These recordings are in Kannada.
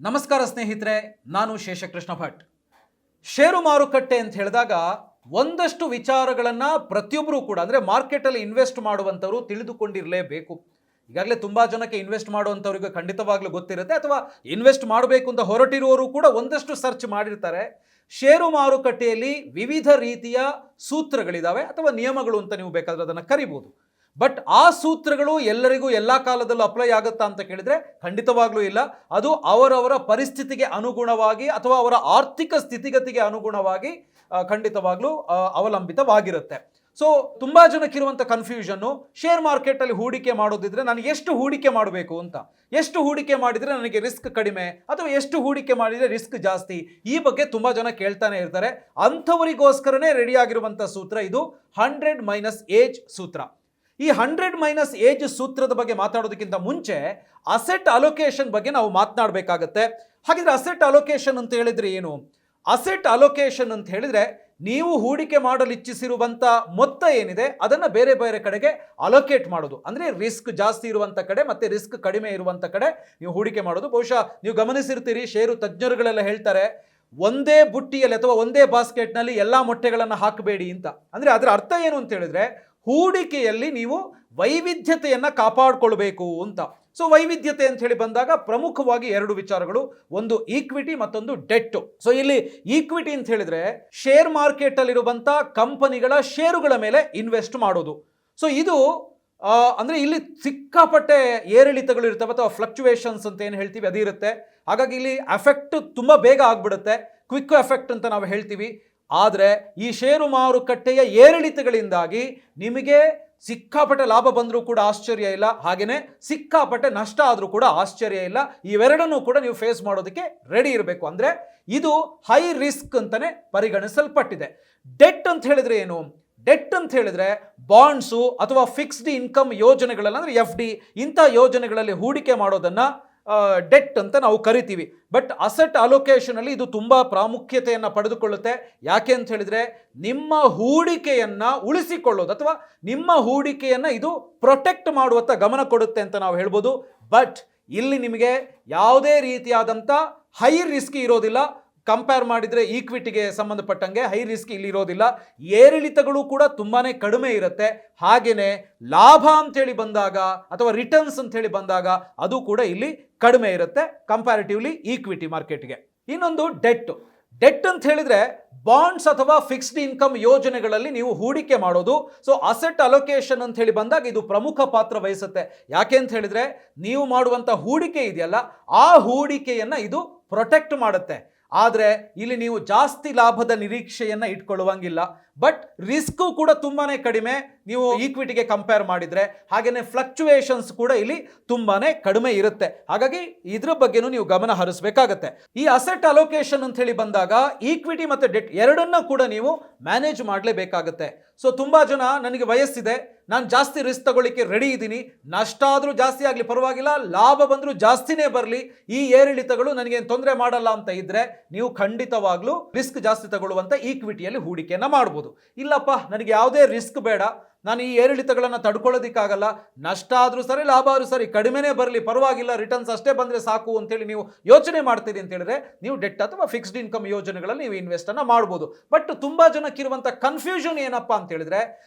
ನಮಸ್ಕಾರ ಸ್ನೇಹಿತರೆ, ನಾನು ಶೇಷಕೃಷ್ಣ ಭಟ್. ಷೇರು ಮಾರುಕಟ್ಟೆ ಅಂತ ಹೇಳಿದಾಗ ಒಂದಷ್ಟು ವಿಚಾರಗಳನ್ನು ಪ್ರತಿಯೊಬ್ಬರು ಕೂಡ ಅಂದರೆ ಮಾರ್ಕೆಟಲ್ಲಿ ಇನ್ವೆಸ್ಟ್ ಮಾಡುವಂಥವರು ತಿಳಿದುಕೊಂಡಿರಲೇಬೇಕು. ಈಗಾಗಲೇ ತುಂಬ ಜನಕ್ಕೆ ಇನ್ವೆಸ್ಟ್ ಮಾಡುವಂಥವ್ರಿಗೆ ಖಂಡಿತವಾಗ್ಲೂ ಗೊತ್ತಿರುತ್ತೆ, ಅಥವಾ ಇನ್ವೆಸ್ಟ್ ಮಾಡಬೇಕು ಅಂತ ಹೊರಟಿರುವವರು ಕೂಡ ಒಂದಷ್ಟು ಸರ್ಚ್ ಮಾಡಿರ್ತಾರೆ. ಷೇರು ಮಾರುಕಟ್ಟೆಯಲ್ಲಿ ವಿವಿಧ ರೀತಿಯ ಸೂತ್ರಗಳಿದ್ದಾವೆ ಅಥವಾ ನಿಯಮಗಳು ಅಂತ ನೀವು ಬೇಕಾದರೆ ಅದನ್ನು ಕರಿಬೋದು. ಬಟ್ ಆ ಸೂತ್ರಗಳು ಎಲ್ಲರಿಗೂ ಎಲ್ಲ ಕಾಲದಲ್ಲೂ ಅಪ್ಲೈ ಆಗುತ್ತಾ ಅಂತ ಕೇಳಿದರೆ ಖಂಡಿತವಾಗ್ಲೂ ಇಲ್ಲ. ಅದು ಅವರವರ ಪರಿಸ್ಥಿತಿಗೆ ಅನುಗುಣವಾಗಿ ಅಥವಾ ಅವರ ಆರ್ಥಿಕ ಸ್ಥಿತಿಗತಿಗೆ ಅನುಗುಣವಾಗಿ ಖಂಡಿತವಾಗ್ಲೂ ಅವಲಂಬಿತವಾಗಿರುತ್ತೆ. ಸೊ ತುಂಬ ಜನಕ್ಕಿರುವಂಥ ಕನ್ಫ್ಯೂಷನ್ನು, ಶೇರ್ ಮಾರ್ಕೆಟಲ್ಲಿ ಹೂಡಿಕೆ ಮಾಡೋದಿದ್ರೆ ನಾನು ಎಷ್ಟು ಹೂಡಿಕೆ ಮಾಡಬೇಕು ಅಂತ, ಎಷ್ಟು ಹೂಡಿಕೆ ಮಾಡಿದರೆ ನನಗೆ ರಿಸ್ಕ್ ಕಡಿಮೆ ಅಥವಾ ಎಷ್ಟು ಹೂಡಿಕೆ ಮಾಡಿದರೆ ರಿಸ್ಕ್ ಜಾಸ್ತಿ, ಈ ಬಗ್ಗೆ ತುಂಬ ಜನ ಕೇಳ್ತಾನೆ ಇರ್ತಾರೆ. ಅಂಥವರಿಗೋಸ್ಕರನೇ ರೆಡಿಯಾಗಿರುವಂಥ ಸೂತ್ರ ಇದು 100 - ಏಜ್ ಸೂತ್ರ. ಈ 100 - ಏಜ್ ಸೂತ್ರದ ಬಗ್ಗೆ ಮಾತಾಡೋದಕ್ಕಿಂತ ಮುಂಚೆ ಅಸೆಟ್ ಅಲೋಕೇಶನ್ ಬಗ್ಗೆ ನಾವು ಮಾತನಾಡಬೇಕಾಗತ್ತೆ. ಹಾಗಿದ್ರೆ ಅಸೆಟ್ ಅಲೋಕೇಶನ್ ಅಂತ ಹೇಳಿದ್ರೆ ಏನು? ಅಸೆಟ್ ಅಲೋಕೇಶನ್ ಅಂತ ಹೇಳಿದ್ರೆ ನೀವು ಹೂಡಿಕೆ ಮಾಡಲು ಇಚ್ಛಿಸಿರುವಂಥ ಮೊತ್ತ ಏನಿದೆ ಅದನ್ನು ಬೇರೆ ಬೇರೆ ಕಡೆಗೆ ಅಲೋಕೇಟ್ ಮಾಡೋದು. ಅಂದರೆ ರಿಸ್ಕ್ ಜಾಸ್ತಿ ಇರುವಂಥ ಕಡೆ ಮತ್ತು ರಿಸ್ಕ್ ಕಡಿಮೆ ಇರುವಂಥ ಕಡೆ ನೀವು ಹೂಡಿಕೆ ಮಾಡೋದು. ಬಹುಶಃ ನೀವು ಗಮನಿಸಿರ್ತೀರಿ, ಷೇರು ತಜ್ಞರುಗಳೆಲ್ಲ ಹೇಳ್ತಾರೆ, ಒಂದೇ ಬುಟ್ಟಿಯಲ್ಲಿ ಅಥವಾ ಒಂದೇ ಬಾಸ್ಕೆಟ್ನಲ್ಲಿ ಎಲ್ಲ ಮೊಟ್ಟೆಗಳನ್ನು ಹಾಕಬೇಡಿ ಅಂತ. ಅಂದರೆ ಅದರ ಅರ್ಥ ಏನು ಅಂತ ಹೇಳಿದ್ರೆ ಹೂಡಿಕೆಯಲ್ಲಿ ನೀವು ವೈವಿಧ್ಯತೆಯನ್ನು ಕಾಪಾಡಿಕೊಳ್ಬೇಕು ಅಂತ. ಸೊ ವೈವಿಧ್ಯತೆ ಅಂತ ಹೇಳಿ ಬಂದಾಗ ಪ್ರಮುಖವಾಗಿ ಎರಡು ವಿಚಾರಗಳು, ಒಂದು ಈಕ್ವಿಟಿ ಮತ್ತೊಂದು ಡೆಟ್. ಸೊ ಇಲ್ಲಿ ಈಕ್ವಿಟಿ ಅಂತ ಹೇಳಿದ್ರೆ ಶೇರ್ ಮಾರ್ಕೆಟ್ ಅಲ್ಲಿರುವಂಥ ಕಂಪನಿಗಳ ಷೇರುಗಳ ಮೇಲೆ ಇನ್ವೆಸ್ಟ್ ಮಾಡೋದು. ಸೊ ಇದು ಅಂದರೆ ಇಲ್ಲಿ ಸಿಕ್ಕಾಪಟ್ಟೆ ಏರಿಳಿತಗಳು ಇರ್ತವೆ ಅಥವಾ ಫ್ಲಕ್ಚುವೇಷನ್ಸ್ ಅಂತ ಏನು ಹೇಳ್ತೀವಿ ಅದು ಇರುತ್ತೆ. ಹಾಗಾಗಿ ಇಲ್ಲಿ ಎಫೆಕ್ಟ್ ತುಂಬ ಬೇಗ ಆಗ್ಬಿಡುತ್ತೆ, ಕ್ವಿಕ್ ಎಫೆಕ್ಟ್ ಅಂತ ನಾವು ಹೇಳ್ತೀವಿ. ಆದರೆ ಈ ಷೇರು ಮಾರುಕಟ್ಟೆಯ ಏರಿಳಿತಗಳಿಂದಾಗಿ ನಿಮಗೆ ಸಿಕ್ಕಾಪಟ್ಟೆ ಲಾಭ ಬಂದರೂ ಕೂಡ ಆಶ್ಚರ್ಯ ಇಲ್ಲ, ಹಾಗೆಯೇ ಸಿಕ್ಕಾಪಟ್ಟೆ ನಷ್ಟ ಆದರೂ ಕೂಡ ಆಶ್ಚರ್ಯ ಇಲ್ಲ. ಇವೆರಡನ್ನೂ ಕೂಡ ನೀವು ಫೇಸ್ ಮಾಡೋದಕ್ಕೆ ರೆಡಿ ಇರಬೇಕು. ಅಂದರೆ ಇದು ಹೈ ರಿಸ್ಕ್ ಅಂತಲೇ ಪರಿಗಣಿಸಲ್ಪಟ್ಟಿದೆ. ಡೆಟ್ ಅಂತ ಹೇಳಿದ್ರೆ ಏನು? ಡೆಟ್ ಅಂತ ಹೇಳಿದ್ರೆ ಬಾಂಡ್ಸು ಅಥವಾ ಫಿಕ್ಸ್ಡ್ ಇನ್ಕಮ್ ಯೋಜನೆಗಳಲ್ಲಿ, ಅಂದರೆ FD ಇಂಥ ಯೋಜನೆಗಳಲ್ಲಿ ಹೂಡಿಕೆ ಮಾಡೋದನ್ನು ಡೆಟ್ ಅಂತ ನಾವು ಕರಿತೀವಿ. ಬಟ್ ಅಸೆಟ್ ಅಲೋಕೇಶನಲ್ಲಿ ಇದು ತುಂಬ ಪ್ರಾಮುಖ್ಯತೆಯನ್ನು ಪಡೆದುಕೊಳ್ಳುತ್ತೆ. ಯಾಕೆ ಅಂತ ಹೇಳಿದರೆ ನಿಮ್ಮ ಹೂಡಿಕೆಯನ್ನು ಉಳಿಸಿಕೊಳ್ಳೋದು ಅಥವಾ ನಿಮ್ಮ ಹೂಡಿಕೆಯನ್ನು ಇದು ಪ್ರೊಟೆಕ್ಟ್ ಮಾಡುವತ್ತ ಗಮನ ಕೊಡುತ್ತೆ ಅಂತ ನಾವು ಹೇಳ್ಬೋದು. ಬಟ್ ಇಲ್ಲಿ ನಿಮಗೆ ಯಾವುದೇ ರೀತಿಯಾದಂಥ ಹೈ ರಿಸ್ಕ್ ಇರೋದಿಲ್ಲ. ಕಂಪೇರ್ ಮಾಡಿದರೆ ಈಕ್ವಿಟಿಗೆ ಸಂಬಂಧಪಟ್ಟಂಗೆ ಹೈ ರಿಸ್ಕ್ ಇಲ್ಲಿ ಇರೋದಿಲ್ಲ. ಏರಿಳಿತಗಳು ಕೂಡ ತುಂಬಾ ಕಡಿಮೆ ಇರುತ್ತೆ. ಹಾಗೆಯೇ ಲಾಭ ಅಂಥೇಳಿ ಬಂದಾಗ ಅಥವಾ ರಿಟರ್ನ್ಸ್ ಅಂಥೇಳಿ ಬಂದಾಗ ಅದು ಕೂಡ ಇಲ್ಲಿ ಕಡಿಮೆ ಇರುತ್ತೆ ಕಂಪ್ಯಾರಿಟಿವ್ಲಿ ಈಕ್ವಿಟಿ ಮಾರ್ಕೆಟ್ಗೆ. ಇನ್ನೊಂದು ಡೆಟ್. ಡೆಟ್ ಅಂತ ಹೇಳಿದ್ರೆ ಬಾಂಡ್ಸ್ ಅಥವಾ ಫಿಕ್ಸ್ಡ್ ಇನ್ಕಮ್ ಯೋಜನೆಗಳಲ್ಲಿ ನೀವು ಹೂಡಿಕೆ ಮಾಡೋದು. ಸೊ ಅಸೆಟ್ ಅಲೋಕೇಶನ್ ಅಂತ ಹೇಳಿ ಬಂದಾಗ ಇದು ಪ್ರಮುಖ ಪಾತ್ರ ವಹಿಸುತ್ತೆ. ಯಾಕೆ ಅಂತ ಹೇಳಿದ್ರೆ ನೀವು ಮಾಡುವಂಥ ಹೂಡಿಕೆ ಇದೆಯಲ್ಲ, ಆ ಹೂಡಿಕೆಯನ್ನು ಇದು ಪ್ರೊಟೆಕ್ಟ್ ಮಾಡುತ್ತೆ. ಆದರೆ ಇಲ್ಲಿ ನೀವು ಜಾಸ್ತಿ ಲಾಭದ ನಿರೀಕ್ಷೆಯನ್ನು ಇಟ್ಕೊಳ್ಳುವಂಗಿಲ್ಲ. ಬಟ್ ರಿಸ್ಕು ಕೂಡ ತುಂಬಾ ಕಡಿಮೆ ನೀವು ಈಕ್ವಿಟಿಗೆ ಕಂಪೇರ್ ಮಾಡಿದರೆ. ಹಾಗೆಯೇ ಫ್ಲಕ್ಚುವೇಷನ್ಸ್ ಕೂಡ ಇಲ್ಲಿ ತುಂಬಾ ಕಡಿಮೆ ಇರುತ್ತೆ. ಹಾಗಾಗಿ ಇದ್ರ ಬಗ್ಗೆನೂ ನೀವು ಗಮನ ಹರಿಸಬೇಕಾಗತ್ತೆ. ಈ ಅಸೆಟ್ ಅಲೋಕೇಶನ್ ಅಂತ ಹೇಳಿ ಬಂದಾಗ ಈಕ್ವಿಟಿ ಮತ್ತು ಡೆಟ್ ಎರಡನ್ನ ಕೂಡ ನೀವು ಮ್ಯಾನೇಜ್ ಮಾಡಲೇಬೇಕಾಗತ್ತೆ. ಸೊ ತುಂಬ ಜನ ನನಗೆ ವಯಸ್ಸಿದೆ, ನಾನು ಜಾಸ್ತಿ ರಿಸ್ಕ್ ತಗೊಳ್ಳಿಕ್ಕೆ ರೆಡಿ ಇದ್ದೀನಿ, ನಷ್ಟ ಆದರೂ ಜಾಸ್ತಿ ಆಗಲಿ ಪರವಾಗಿಲ್ಲ, ಲಾಭ ಬಂದರೂ ಜಾಸ್ತಿನೇ ಬರಲಿ, ಈ ಏರಿಳಿತಗಳು ನನಗೇನು ತೊಂದರೆ ಮಾಡಲ್ಲ ಅಂತ ಇದ್ದರೆ ನೀವು ಖಂಡಿತವಾಗ್ಲೂ ರಿಸ್ಕ್ ಜಾಸ್ತಿ ತಗೊಳ್ಳುವಂಥ ಈಕ್ವಿಟಿಯಲ್ಲಿ ಹೂಡಿಕೆಯನ್ನು ಮಾಡ್ಬೋದು. ಇಲ್ಲಪ್ಪ ನನಗೆ ಯಾವುದೇ ರಿಸ್ಕ್ ಬೇಡ, ನಾನು ಈ ಏರಿಳಿತಗಳನ್ನು ತಡ್ಕೊಳ್ಳೋದಕ್ಕಾಗಲ್ಲ, ನಷ್ಟ ಆದರೂ ಸರಿ ಲಾಭ ಆದರೂ ಸರಿ ಕಡಿಮೆನೇ ಬರಲಿ ಪರವಾಗಿಲ್ಲ, ರಿಟರ್ನ್ಸ್ ಅಷ್ಟೇ ಬಂದರೆ ಸಾಕು ಅಂತೇಳಿ ನೀವು ಯೋಚನೆ ಮಾಡ್ತೀರಿ ಅಂತ ಹೇಳಿದ್ರೆ ನೀವು ಡೆಟ್ ಅಥವಾ ಫಿಕ್ಸ್ಡ್ ಇನ್ಕಮ್ ಯೋಜನೆಗಳಲ್ಲಿ ನೀವು ಇನ್ವೆಸ್ಟನ್ನು ಮಾಡ್ಬೋದು. ಬಟ್ ತುಂಬ ಜನಕ್ಕಿರುವಂಥ ಕನ್ಫ್ಯೂಷನ್ ಏನಪ್ಪ ಅಂತ ಹೇಳಿದ್ರೆ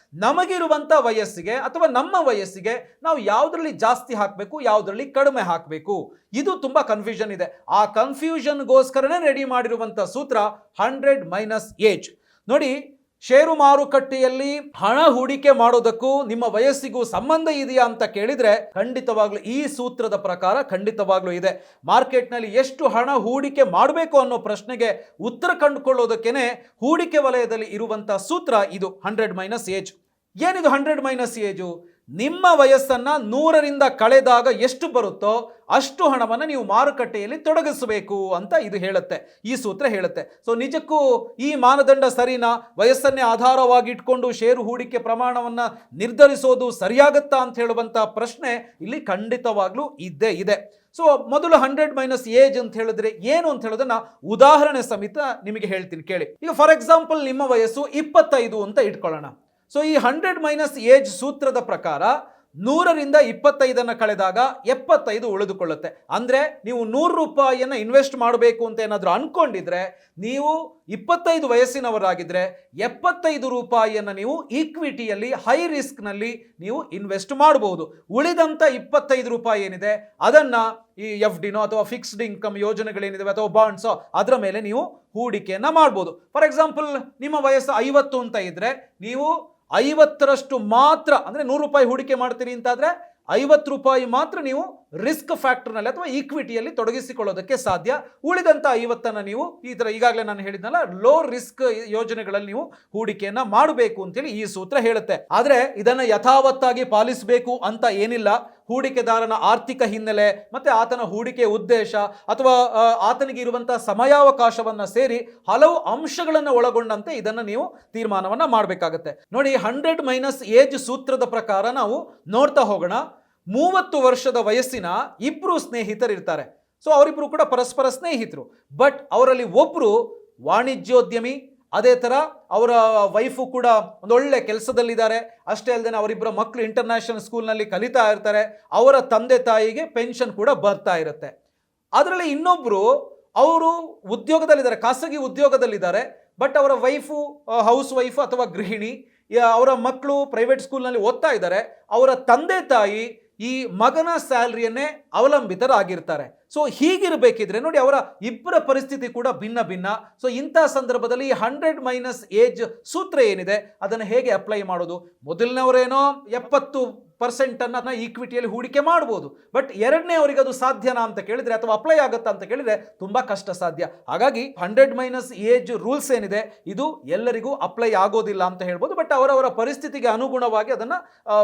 ನಮಗಿರುವಂಥ ವಯಸ್ಸಿಗೆ ಅಥವಾ ನಮ್ಮ ವಯಸ್ಸಿಗೆ ನಾವು ಯಾವುದರಲ್ಲಿ ಜಾಸ್ತಿ ಹಾಕಬೇಕು, ಯಾವುದರಲ್ಲಿ ಕಡಿಮೆ ಹಾಕಬೇಕು, ಇದು ತುಂಬ ಕನ್ಫ್ಯೂಷನ್ ಇದೆ. ಆ ಕನ್ಫ್ಯೂಷನ್ಗೋಸ್ಕರನೇ ರೆಡಿ ಮಾಡಿರುವಂಥ ಸೂತ್ರ 100 - ಏಜ್. ನೋಡಿ, ಷೇರು ಮಾರುಕಟ್ಟೆಯಲ್ಲಿ ಹಣ ಹೂಡಿಕೆ ಮಾಡೋದಕ್ಕೂ ನಿಮ್ಮ ವಯಸ್ಸಿಗೂ ಸಂಬಂಧ ಇದೆಯಾ ಅಂತ ಕೇಳಿದರೆ ಖಂಡಿತವಾಗ್ಲೂ ಈ ಸೂತ್ರದ ಪ್ರಕಾರ ಖಂಡಿತವಾಗ್ಲೂ ಇದೆ. ಮಾರ್ಕೆಟ್ನಲ್ಲಿ ಎಷ್ಟು ಹಣ ಹೂಡಿಕೆ ಮಾಡಬೇಕು ಅನ್ನೋ ಪ್ರಶ್ನೆಗೆ ಉತ್ತರ ಕಂಡುಕೊಳ್ಳೋದಕ್ಕೇನೆ ಹೂಡಿಕೆ ವಲಯದಲ್ಲಿ ಇರುವಂಥ ಸೂತ್ರ ಇದು 100 - ಏಜ್. ಏನಿದು 100 - ಏಜು? ನಿಮ್ಮ ವಯಸ್ಸನ್ನು 100ರಿಂದ ಕಳೆದಾಗ ಎಷ್ಟು ಬರುತ್ತೋ ಅಷ್ಟು ಹಣವನ್ನು ನೀವು ಮಾರುಕಟ್ಟೆಯಲ್ಲಿ ತೊಡಗಿಸಬೇಕು ಅಂತ ಇದು ಹೇಳುತ್ತೆ, ಈ ಸೂತ್ರ ಹೇಳುತ್ತೆ. ಸೊ ನಿಜಕ್ಕೂ ಈ ಮಾನದಂಡ ಸರಿನಾ? ವಯಸ್ಸನ್ನೇ ಆಧಾರವಾಗಿ ಇಟ್ಕೊಂಡು ಷೇರು ಹೂಡಿಕೆ ಪ್ರಮಾಣವನ್ನು ನಿರ್ಧರಿಸೋದು ಸರಿಯಾಗುತ್ತಾ ಅಂತ ಹೇಳುವಂಥ ಪ್ರಶ್ನೆ ಇಲ್ಲಿ ಖಂಡಿತವಾಗ್ಲೂ ಇದ್ದೇ ಇದೆ. ಸೊ ಮೊದಲು 100 - ಏಜ್ ಅಂತ ಹೇಳಿದ್ರೆ ಏನು ಅಂತ ಹೇಳೋದನ್ನ ಉದಾಹರಣೆ ಸಮೇತ ನಿಮಗೆ ಹೇಳ್ತೀನಿ ಕೇಳಿ. ಈಗ ಫಾರ್ ಎಕ್ಸಾಂಪಲ್ ನಿಮ್ಮ ವಯಸ್ಸು 25 ಅಂತ ಇಟ್ಕೊಳ್ಳೋಣ. ಸೊ ಈ 100 - ಏಜ್ ಸೂತ್ರದ ಪ್ರಕಾರ 100ರಿಂದ 25 ಕಳೆದಾಗ 75 ಉಳಿದುಕೊಳ್ಳುತ್ತೆ. ಅಂದ್ರೆ ನೀವು 100 ರೂಪಾಯಿಯನ್ನ ಇನ್ವೆಸ್ಟ್ ಮಾಡಬೇಕು ಅಂತ ಏನಾದರೂ ಅನ್ಕೊಂಡಿದ್ರೆ, ನೀವು 25 ವಯಸ್ಸಿನವರಾಗಿದ್ರೆ 75 ರೂಪಾಯಿಯನ್ನ ನೀವು ಈಕ್ವಿಟಿಯಲ್ಲಿ ಹೈ ರಿಸ್ಕ್ ನಲ್ಲಿ ನೀವು ಇನ್ವೆಸ್ಟ್ ಮಾಡಬಹುದು. ಉಳಿದಂತ 25 ರೂಪಾಯಿ ಏನಿದೆ ಅದನ್ನ ಈ FDನೋ ಅಥವಾ ಫಿಕ್ಸ್ಡ್ ಇನ್ಕಮ್ ಯೋಜನೆಗಳೇನಿದೆ ಅಥವಾ ಬಾಂಡ್ಸೋ ಅದರ ಮೇಲೆ ನೀವು ಹೂಡಿಕೆಯನ್ನ ಮಾಡಬಹುದು. ಫಾರ್ ಎಕ್ಸಾಂಪಲ್, ನಿಮ್ಮ ವಯಸ್ಸು 50 ಅಂತ ಇದ್ರೆ ನೀವು 50ರಷ್ಟು ಮಾತ್ರ, ಅಂದ್ರೆ 100 ರೂಪಾಯಿ ಹೂಡಿಕೆ ಮಾಡ್ತೀರಿ ಅಂತಾದ್ರೆ 50 ರೂಪಾಯಿ ಮಾತ್ರ ನೀವು ರಿಸ್ಕ್ ಫ್ಯಾಕ್ಟರ್ನಲ್ಲಿ ಅಥವಾ ಈಕ್ವಿಟಿಯಲ್ಲಿ ತೊಡಗಿಸಿಕೊಳ್ಳೋದಕ್ಕೆ ಸಾಧ್ಯ. ಉಳಿದಂತ 50ನ್ನ ನೀವು ಈ ತರ ಈಗಾಗಲೇ ನಾನು ಹೇಳಿದ್ನಲ್ಲ ಲೋ ರಿಸ್ಕ್ ಯೋಜನೆಗಳಲ್ಲಿ ನೀವು ಹೂಡಿಕೆಯನ್ನ ಮಾಡಬೇಕು ಅಂತೇಳಿ ಈ ಸೂತ್ರ ಹೇಳುತ್ತೆ. ಆದ್ರೆ ಇದನ್ನ ಯಥಾವತ್ತಾಗಿ ಪಾಲಿಸಬೇಕು ಅಂತ ಏನಿಲ್ಲ. ಹೂಡಿಕೆದಾರನ ಆರ್ಥಿಕ ಹಿನ್ನೆಲೆ ಮತ್ತೆ ಆತನ ಹೂಡಿಕೆ ಉದ್ದೇಶ ಅಥವಾ ಆತನಿಗೆ ಇರುವಂತಹ ಸಮಯಾವಕಾಶವನ್ನ ಸೇರಿ ಹಲವು ಅಂಶಗಳನ್ನು ಒಳಗೊಂಡಂತೆ ಇದನ್ನ ನೀವು ತೀರ್ಮಾನವನ್ನ ಮಾಡಬೇಕಾಗತ್ತೆ. ನೋಡಿ, 100 ಮೈನಸ್ ಏಜ್ ಸೂತ್ರದ ಪ್ರಕಾರ ನಾವು ನೋಡ್ತಾ ಹೋಗೋಣ. 30 ವರ್ಷದ ವಯಸ್ಸಿನ ಇಬ್ರು ಸ್ನೇಹಿತರಿರ್ತಾರೆ. ಸೊ ಅವರಿಬ್ರು ಕೂಡ ಪರಸ್ಪರ ಸ್ನೇಹಿತರು. ಬಟ್ ಅವರಲ್ಲಿ ಒಬ್ರು ವಾಣಿಜ್ಯೋದ್ಯಮಿ, ಅದೇ ತರ ಅವರ ವೈಫು ಕೂಡ ಒಂದೊಳ್ಳೆ ಕೆಲಸದಲ್ಲಿದ್ದಾರೆ. ಅಷ್ಟೇ ಅಲ್ಲದೆ ಅವರಿಬ್ಬರ ಮಕ್ಕಳು ಇಂಟರ್ನ್ಯಾಷನಲ್ ಸ್ಕೂಲ್ನಲ್ಲಿ ಕಲಿತಾ ಇರ್ತಾರೆ. ಅವರ ತಂದೆ ತಾಯಿಗೆ ಪೆನ್ಷನ್ ಕೂಡ ಬರ್ತಾ ಇರುತ್ತೆ. ಅದರಲ್ಲಿ ಇನ್ನೊಬ್ರು ಅವರು ಉದ್ಯೋಗದಲ್ಲಿದ್ದಾರೆ, ಖಾಸಗಿ ಉದ್ಯೋಗದಲ್ಲಿದ್ದಾರೆ. ಬಟ್ ಅವರ ವೈಫು ಹೌಸ್ ವೈಫ್ ಅಥವಾ ಗೃಹಿಣಿ, ಅವರ ಮಕ್ಕಳು ಪ್ರೈವೇಟ್ ಸ್ಕೂಲ್ನಲ್ಲಿ ಓದ್ತಾ ಇದ್ದಾರೆ. ಅವರ ತಂದೆ ತಾಯಿ ಈ ಮಗನ ಸ್ಯಾಲರಿಯನ್ನೇ ಅವಲಂಬಿತರಾಗಿರ್ತಾರೆ. ಸೊ ಹೀಗಿರಬೇಕಿದ್ರೆ ನೋಡಿ, ಅವರ ಇಬ್ಬರ ಪರಿಸ್ಥಿತಿ ಕೂಡ ಭಿನ್ನ ಭಿನ್ನ. ಸೊ ಇಂತಹ ಸಂದರ್ಭದಲ್ಲಿ 100 ಮೈನಸ್ ಏಜ್ ಸೂತ್ರ ಏನಿದೆ ಅದನ್ನು ಹೇಗೆ ಅಪ್ಲೈ ಮಾಡೋದು? ಮೊದಲನೇವರೇನೋ 70% ಈಕ್ವಿಟಿಯಲ್ಲಿ ಹೂಡಿಕೆ ಮಾಡಬಹುದು. ಬಟ್ ಎರಡನೇ ಅವರಿಗೆ ಅದು ಸಾಧ್ಯನಾ ಅಂತ ಕೇಳಿದ್ರೆ ಅಥವಾ ಅಪ್ಲೈ ಆಗುತ್ತಾ ಅಂತ ಕೇಳಿದ್ರೆ ತುಂಬಾ ಕಷ್ಟ ಸಾಧ್ಯ. ಹಾಗಾಗಿ 100 ಮೈನಸ್ ಏಜ್ ರೂಲ್ಸ್ ಏನಿದೆ ಇದು ಎಲ್ಲರಿಗೂ ಅಪ್ಲೈ ಆಗೋದಿಲ್ಲ ಅಂತ ಹೇಳ್ಬೋದು. ಬಟ್ ಅವರವರ ಪರಿಸ್ಥಿತಿಗೆ ಅನುಗುಣವಾಗಿ ಅದನ್ನ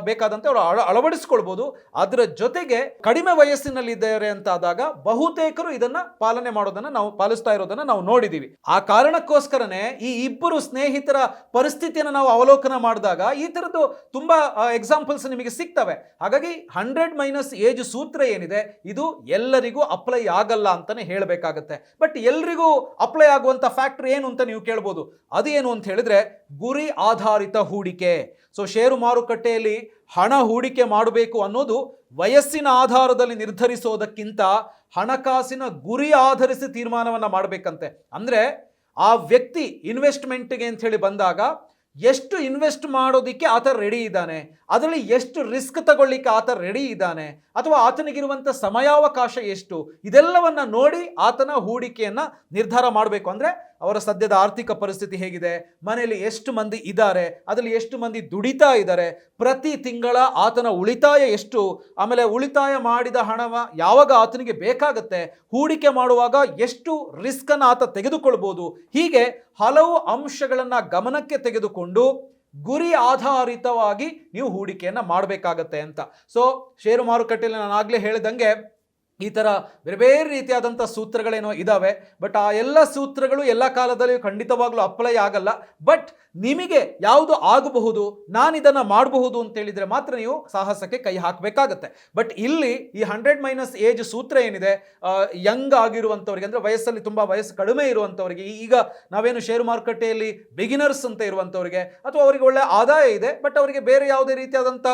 ಬೇಕಾದಂತೆ ಅವರು ಅಳವಡಿಸಿಕೊಳ್ಬಹುದು. ಅದರ ಜೊತೆಗೆ ಕಡಿಮೆ ವಯಸ್ಸಿನಲ್ಲಿದ್ದಾರೆ ಅಂತ ಆದಾಗ ಬಹುತೇಕರು ಇದನ್ನ ಪಾಲನೆ ಮಾಡೋದನ್ನ ನಾವು ಪಾಲಿಸ್ತಾ ಇರೋದನ್ನ ನಾವು ನೋಡಿದೀವಿ. ಆ ಕಾರಣಕ್ಕೋಸ್ಕರನೇ ಈ ಇಬ್ಬರು ಸ್ನೇಹಿತರ ಪರಿಸ್ಥಿತಿಯನ್ನು ನಾವು ಅವಲೋಕನ ಮಾಡಿದಾಗ ಈ ತರದ್ದು ತುಂಬಾ ಎಕ್ಸಾಂಪಲ್ಸ್ ನಿಮಗೆ ಸಿಗ್ತವೆ. ಹಾಗಾಗಿ 100 ಮೈನಸ್ ಏಜ್ ಸೂತ್ರ ಏನಿದೆ ಇದು ಎಲ್ಲರಿಗೂ ಅಪ್ಲೈ ಆಗಲ್ಲ ಅಂತಾನೆ ಹೇಳಬೇಕಾಗತ್ತೆ. ಬಟ್ ಎಲ್ರಿಗೂ ಅಪ್ಲೈ ಆಗುವಂತ ಫ್ಯಾಕ್ಟರ್ ಏನು ಅಂತ ನೀವು ಕೇಳ್ಬೋದು. ಅದು ಏನು ಅಂತ ಹೇಳಿದ್ರೆ ಗುರಿ ಆಧಾರಿತ ಹೂಡಿಕೆ. ಸೊ ಷೇರು ಮಾರುಕಟ್ಟೆಯಲ್ಲಿ ಹಣ ಹೂಡಿಕೆ ಮಾಡಬೇಕು ಅನ್ನೋದು ವಯಸ್ಸಿನ ಆಧಾರದಲ್ಲಿ ನಿರ್ಧರಿಸೋದಕ್ಕಿಂತ ಹಣಕಾಸಿನ ಗುರಿ ಆಧರಿಸಿ ತೀರ್ಮಾನವನ್ನ ಮಾಡಬೇಕಂತೆ. ಅಂದ್ರೆ ಆ ವ್ಯಕ್ತಿ ಇನ್ವೆಸ್ಟ್ಮೆಂಟ್ಗೆ ಅಂತ ಹೇಳಿ ಬಂದಾಗ ಎಷ್ಟು ಇನ್ವೆಸ್ಟ್ ಮಾಡೋದಿಕ್ಕೆ ಆತ ರೆಡಿ ಇದ್ದಾನೆ, ಅದರಲ್ಲಿ ಎಷ್ಟು ರಿಸ್ಕ್ ತಗೊಳ್ಳಿಕ್ಕೆ ಆತ ರೆಡಿ ಇದ್ದಾನೆ, ಅಥವಾ ಆತನಿಗಿರುವಂಥ ಸಮಯಾವಕಾಶ ಎಷ್ಟು, ಇದೆಲ್ಲವನ್ನ ನೋಡಿ ಆತನ ಹೂಡಿಕೆಯನ್ನ ನಿರ್ಧಾರ ಮಾಡಬೇಕು. ಅಂದ್ರೆ ಅವರ ಸದ್ಯದ ಆರ್ಥಿಕ ಪರಿಸ್ಥಿತಿ ಹೇಗಿದೆ, ಮನೆಯಲ್ಲಿ ಎಷ್ಟು ಮಂದಿ ಇದ್ದಾರೆ, ಅದರಲ್ಲಿ ಎಷ್ಟು ಮಂದಿ ದುಡಿತಾ ಇದ್ದಾರೆ, ಪ್ರತಿ ತಿಂಗಳ ಆತನ ಉಳಿತಾಯ ಎಷ್ಟು, ಆಮೇಲೆ ಉಳಿತಾಯ ಮಾಡಿದ ಹಣವ ಯಾವಾಗ ಆತನಿಗೆ ಬೇಕಾಗತ್ತೆ, ಹೂಡಿಕೆ ಮಾಡುವಾಗ ಎಷ್ಟು ರಿಸ್ಕ್ ಅನ್ನು ಆತ ತೆಗೆದುಕೊಳ್ಬಹುದು. ಹೀಗೆ ಹಲವು ಅಂಶಗಳನ್ನ ಗಮನಕ್ಕೆ ತೆಗೆದುಕೊಂಡು ಗುರಿ ಆಧಾರಿತವಾಗಿ ನೀವು ಹೂಡಿಕೆಯನ್ನ ಮಾಡಬೇಕಾಗತ್ತೆ ಅಂತ. ಸೊ ಷೇರು ಮಾರುಕಟ್ಟೆಯಲ್ಲಿ ನಾನು ಆಗ್ಲೇ ಹೇಳಿದಂಗೆ ಈ ಥರ ಬೇರೆ ಬೇರೆ ರೀತಿಯಾದಂಥ ಸೂತ್ರಗಳೇನೋ ಇದ್ದಾವೆ. ಬಟ್ ಆ ಎಲ್ಲ ಸೂತ್ರಗಳು ಎಲ್ಲ ಕಾಲದಲ್ಲಿ ಖಂಡಿತವಾಗ್ಲೂ ಅಪ್ಲೈ ಆಗಲ್ಲ. ಬಟ್ ನಿಮಗೆ ಯಾವುದು ಆಗಬಹುದು, ನಾನು ಇದನ್ನು ಮಾಡಬಹುದು ಅಂತ ಹೇಳಿದರೆ ಮಾತ್ರ ನೀವು ಸಾಹಸಕ್ಕೆ ಕೈ ಹಾಕಬೇಕಾಗತ್ತೆ. ಬಟ್ ಇಲ್ಲಿ ಈ 100 ಮೈನಸ್ ಏಜ್ ಸೂತ್ರ ಏನಿದೆ, ಯಂಗ್ ಆಗಿರುವಂಥವ್ರಿಗೆ, ಅಂದರೆ ವಯಸ್ಸಲ್ಲಿ ತುಂಬ ವಯಸ್ಸು ಕಡಿಮೆ ಇರುವಂಥವ್ರಿಗೆ, ಈಗ ನಾವೇನು ಷೇರು ಮಾರುಕಟ್ಟೆಯಲ್ಲಿ ಬಿಗಿನರ್ಸ್ ಅಂತ ಇರುವಂಥವ್ರಿಗೆ, ಅಥವಾ ಅವರಿಗೆ ಒಳ್ಳೆ ಆದಾಯ ಇದೆ ಬಟ್ ಅವರಿಗೆ ಬೇರೆ ಯಾವುದೇ ರೀತಿಯಾದಂಥ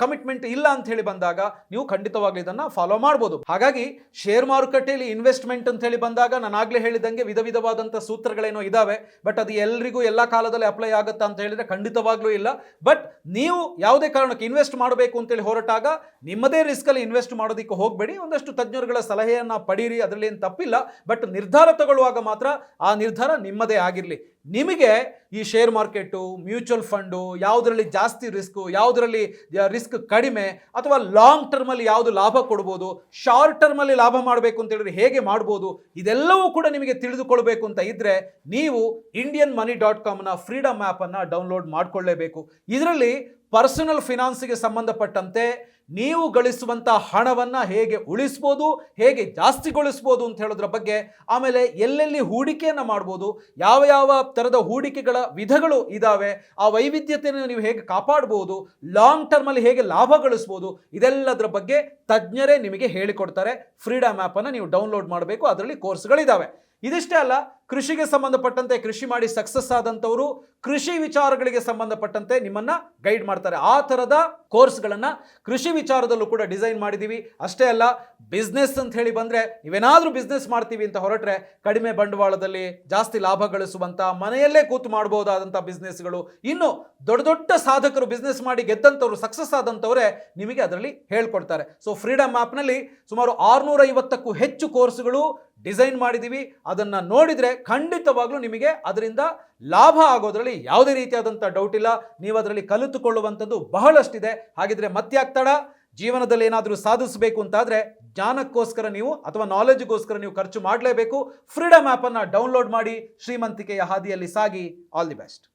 ಕಮಿಟ್ಮೆಂಟ್ ಇಲ್ಲ ಅಂತ ಹೇಳಿ ಬಂದಾಗ ನೀವು ಖಂಡಿತವಾಗ್ಲೂ ಇದನ್ನು ಫಾಲೋ ಮಾಡ್ಬೋದು. ಹಾಗಾಗಿ ಶೇರ್ ಮಾರುಕಟ್ಟೆಯಲ್ಲಿ ಇನ್ವೆಸ್ಟ್ಮೆಂಟ್ ಅಂತ ಹೇಳಿ ಬಂದಾಗ ನಾನು ಆಗ್ಲೇ ಹೇಳಿದಂಗೆ ವಿಧ ವಿಧವಾದಂಥ ಸೂತ್ರಗಳೇನೋ ಇದಾವೆ. ಬಟ್ ಅದು ಎಲ್ರಿಗೂ ಎಲ್ಲ ಕಾಲದಲ್ಲಿ ಅಪ್ಲೈ ಆಗುತ್ತಾ ಅಂತ ಹೇಳಿದ್ರೆ ಖಂಡಿತವಾಗ್ಲೂ ಇಲ್ಲ. ಬಟ್ ನೀವು ಯಾವುದೇ ಕಾರಣಕ್ಕೆ ಇನ್ವೆಸ್ಟ್ ಮಾಡಬೇಕು ಅಂತೇಳಿ ಹೊರಟಾಗ ನಿಮ್ಮದೇ ರಿಸ್ಕ್ ಅಲ್ಲಿ ಇನ್ವೆಸ್ಟ್ ಮಾಡೋದಕ್ಕೆ ಹೋಗಬೇಡಿ. ಒಂದಷ್ಟು ತಜ್ಞರುಗಳ ಸಲಹೆಯನ್ನ ಪಡೀರಿ, ಅದರಲ್ಲಿ ಏನು ತಪ್ಪಿಲ್ಲ. ಬಟ್ ನಿರ್ಧಾರ ತಗೊಳ್ಳುವಾಗ ಮಾತ್ರ ಆ ನಿರ್ಧಾರ ನಿಮ್ಮದೇ ಆಗಿರಲಿ. ನಿಮಗೆ ಈ ಶೇರ್ ಮಾರ್ಕೆಟು, ಮ್ಯೂಚುವಲ್ ಫಂಡು, ಯಾವುದರಲ್ಲಿ ಜಾಸ್ತಿ ರಿಸ್ಕು, ಯಾವುದರಲ್ಲಿ ರಿಸ್ಕ್ ಕಡಿಮೆ, ಅಥವಾ ಲಾಂಗ್ ಟರ್ಮಲ್ಲಿ ಯಾವುದು ಲಾಭ ಕೊಡ್ಬೋದು, ಶಾರ್ಟ್ ಟರ್ಮಲ್ಲಿ ಲಾಭ ಮಾಡಬೇಕು ಅಂತ ಹೇಳಿದ್ರೆ ಹೇಗೆ ಮಾಡ್ಬೋದು, ಇದೆಲ್ಲವೂ ಕೂಡ ನಿಮಗೆ ತಿಳಿದುಕೊಳ್ಬೇಕು ಅಂತ ಇದ್ರೆ ನೀವು IndianMoney.comನ ಫ್ರೀಡಮ್ ಆ್ಯಪನ್ನು ಡೌನ್ಲೋಡ್ ಮಾಡಿಕೊಳ್ಳೇಬೇಕು. ಇದರಲ್ಲಿ ಪರ್ಸನಲ್ ಫಿನಾನ್ಸ್ಗೆ ಸಂಬಂಧಪಟ್ಟಂತೆ ನೀವು ಗಳಿಸುವಂಥ ಹಣವನ್ನು ಹೇಗೆ ಉಳಿಸ್ಬೋದು, ಹೇಗೆ ಜಾಸ್ತಿಗೊಳಿಸ್ಬೋದು ಅಂತ ಹೇಳೋದ್ರ ಬಗ್ಗೆ, ಆಮೇಲೆ ಎಲ್ಲೆಲ್ಲಿ ಹೂಡಿಕೆಯನ್ನು ಮಾಡ್ಬೋದು, ಯಾವ ಯಾವ ಥರದ ಹೂಡಿಕೆಗಳ ವಿಧಗಳು ಇದ್ದಾವೆ, ಆ ವೈವಿಧ್ಯತೆಯನ್ನು ನೀವು ಹೇಗೆ ಕಾಪಾಡ್ಬೋದು, ಲಾಂಗ್ ಟರ್ಮಲ್ಲಿ ಹೇಗೆ ಲಾಭ ಗಳಿಸ್ಬೋದು, ಇದೆಲ್ಲದರ ಬಗ್ಗೆ ತಜ್ಞರೇ ನಿಮಗೆ ಹೇಳಿಕೊಡ್ತಾರೆ. ಫ್ರೀಡಮ್ ಆ್ಯಪನ್ನು ನೀವು ಡೌನ್ಲೋಡ್ ಮಾಡಬೇಕು, ಅದರಲ್ಲಿ ಕೋರ್ಸ್ಗಳಿದ್ದಾವೆ. ಇದಿಷ್ಟೇ ಅಲ್ಲ, ಕೃಷಿಗೆ ಸಂಬಂಧಪಟ್ಟಂತೆ ಕೃಷಿ ಮಾಡಿ ಸಕ್ಸಸ್ ಆದಂಥವರು ಕೃಷಿ ವಿಚಾರಗಳಿಗೆ ಸಂಬಂಧಪಟ್ಟಂತೆ ನಿಮ್ಮನ್ನ ಗೈಡ್ ಮಾಡ್ತಾರೆ. ಆ ಥರದ ಕೋರ್ಸ್ಗಳನ್ನು ಕೃಷಿ ವಿಚಾರದಲ್ಲೂ ಕೂಡ ಡಿಸೈನ್ ಮಾಡಿದ್ದೀವಿ. ಅಷ್ಟೇ ಅಲ್ಲ, ಬಿಸ್ನೆಸ್ ಅಂತ ಹೇಳಿ ಬಂದರೆ ನೀವೇನಾದರೂ ಬಿಸ್ನೆಸ್ ಮಾಡ್ತೀವಿ ಅಂತ ಹೊರಟ್ರೆ ಕಡಿಮೆ ಬಂಡವಾಳದಲ್ಲಿ ಜಾಸ್ತಿ ಲಾಭ ಗಳಿಸುವಂಥ, ಮನೆಯಲ್ಲೇ ಕೂತು ಮಾಡಬಹುದಾದಂಥ ಬಿಸ್ನೆಸ್ಗಳು, ಇನ್ನು ದೊಡ್ಡ ದೊಡ್ಡ ಸಾಧಕರು ಬಿಸ್ನೆಸ್ ಮಾಡಿ ಗೆದ್ದಂಥವ್ರು, ಸಕ್ಸಸ್ ಆದಂಥವರೇ ನಿಮಗೆ ಅದರಲ್ಲಿ ಹೇಳ್ಕೊಡ್ತಾರೆ. ಸೊ ಫ್ರೀಡಮ್ ಆ್ಯಪ್ನಲ್ಲಿ ಸುಮಾರು 650ಕ್ಕೂ ಹೆಚ್ಚು ಕೋರ್ಸ್ಗಳು ಡಿಸೈನ್ ಮಾಡಿದ್ದೀವಿ. ಅದನ್ನು ನೋಡಿದರೆ ಖಂಡಿತವಾಗ್ಲೂ ನಿಮಗೆ ಅದರಿಂದ ಲಾಭ ಆಗೋದ್ರಲ್ಲಿ ಯಾವುದೇ ರೀತಿಯಾದಂಥ ಡೌಟ್ ಇಲ್ಲ. ನೀವು ಅದರಲ್ಲಿ ಕಲಿತುಕೊಳ್ಳುವಂಥದ್ದು ಬಹಳಷ್ಟಿದೆ. ಹಾಗಿದ್ರೆ ಮತ್ಯಾಕ್ ತಡ? ಜೀವನದಲ್ಲಿ ಏನಾದರೂ ಸಾಧಿಸಬೇಕು ಅಂತಾದರೆ ಜ್ಞಾನಕ್ಕೋಸ್ಕರ ನೀವು ಅಥವಾ ನಾಲೆಜ್ಗೋಸ್ಕರ ನೀವು ಖರ್ಚು ಮಾಡಲೇಬೇಕು. ಫ್ರೀಡಮ್ ಆ್ಯಪನ್ನು ಡೌನ್ಲೋಡ್ ಮಾಡಿ ಶ್ರೀಮಂತಿಕೆಯ ಹಾದಿಯಲ್ಲಿ ಸಾಗಿ. All the best.